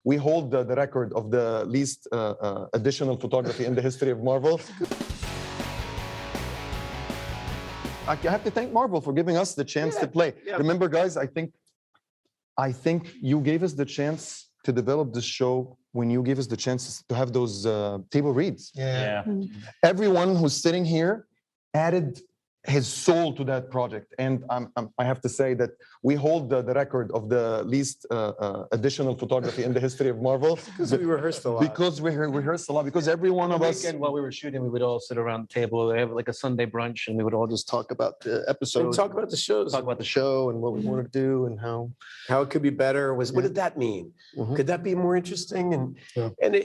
we hold the record of the least additional photography in the history of Marvel. I have to thank Marvel for giving us the chance to play. Yeah. Remember, guys, I think you gave us the chance to develop this show when you gave us the chance to have those table reads. Yeah. Everyone who's sitting here added his soul to that project, and I have to say that we hold the record of the least additional photography in the history of Marvel. Because we rehearsed a lot. Because we rehearsed a lot. Because every one of us. While we were shooting, we would all sit around the table. We have like a Sunday brunch, and we would all just talk about the episodes. Talk about the shows. Talk about the show and what we want to do and how it could be better. What did that mean? Could that be more interesting? And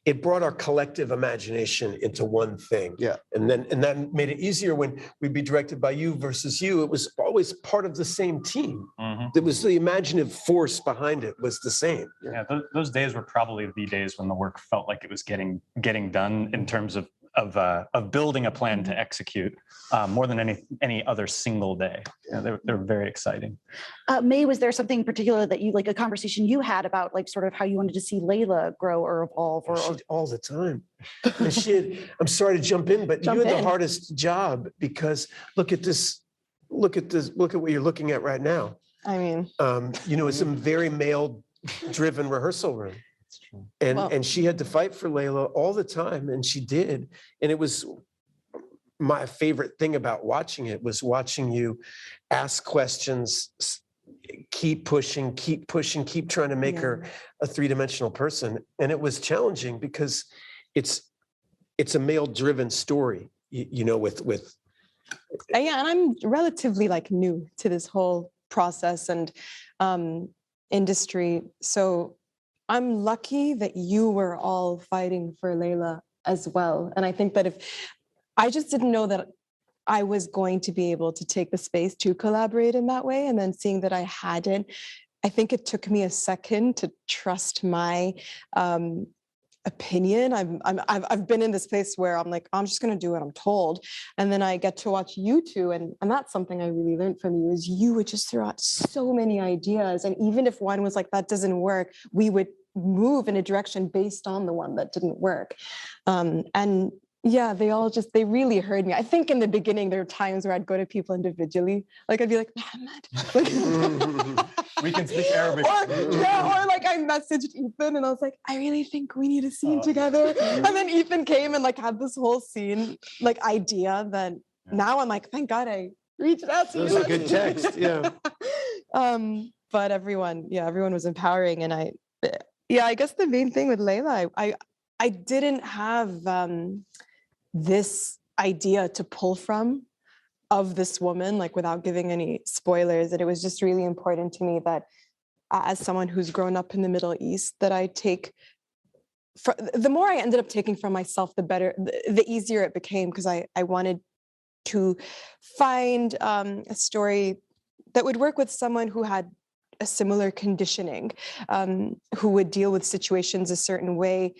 it brought our collective imagination into one thing. Yeah. And that made it easier when we'd be directed by you versus you. It was always part of the same team. It was the imaginative force behind it was the same. Yeah, those days were probably the days when the work felt like it was getting done in terms of building a plan to execute more than any other single day. Yeah, they're very exciting. May, was there something particular that you, like a conversation you had about like sort of how you wanted to see Layla grow or evolve? All the time. And I'm sorry to jump in, but you had the hardest job because look at what you're looking at right now. I mean, it's a very male-driven rehearsal room. And she had to fight for Layla all the time, and she did. And it was my favorite thing about watching it was watching you ask questions, keep pushing, keep trying to make her a three-dimensional person. And it was challenging because it's a male-driven story, with. And I'm relatively like new to this whole process and industry, so I'm lucky that you were all fighting for Layla as well. And I think that I just didn't know that I was going to be able to take the space to collaborate in that way. And then seeing that I hadn't, I think it took me a second to trust my opinion. I've been in this place where I'm like, I'm just going to do what I'm told. And then I get to watch you two. And that's something I really learned from you is you would just throw out so many ideas. And even if one was like, that doesn't work, we would move in a direction based on the one that didn't work. And yeah, they really heard me. I think in the beginning, there were times where I'd go to people individually. Like I'd be like, Mohamad. We can speak Arabic. Or like I messaged Ethan and I was like, I really think we need a scene together. And then Ethan came and like had this whole scene like idea that now I'm like, thank God I reached out to you. It was a good text, yeah. But everyone was empowering. And I guess the main thing with Layla, I didn't have this idea to pull from of this woman, like without giving any spoilers. And it was just really important to me that as someone who's grown up in the Middle East, that I take, the more I ended up taking from myself, the better, the easier it became, because I wanted to find a story that would work with someone who had a similar conditioning, who would deal with situations a certain way.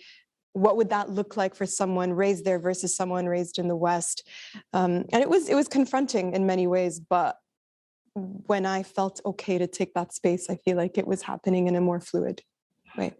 What would that look like for someone raised there versus someone raised in the West? And it was confronting in many ways, but when I felt okay to take that space, I feel like it was happening in a more fluid way.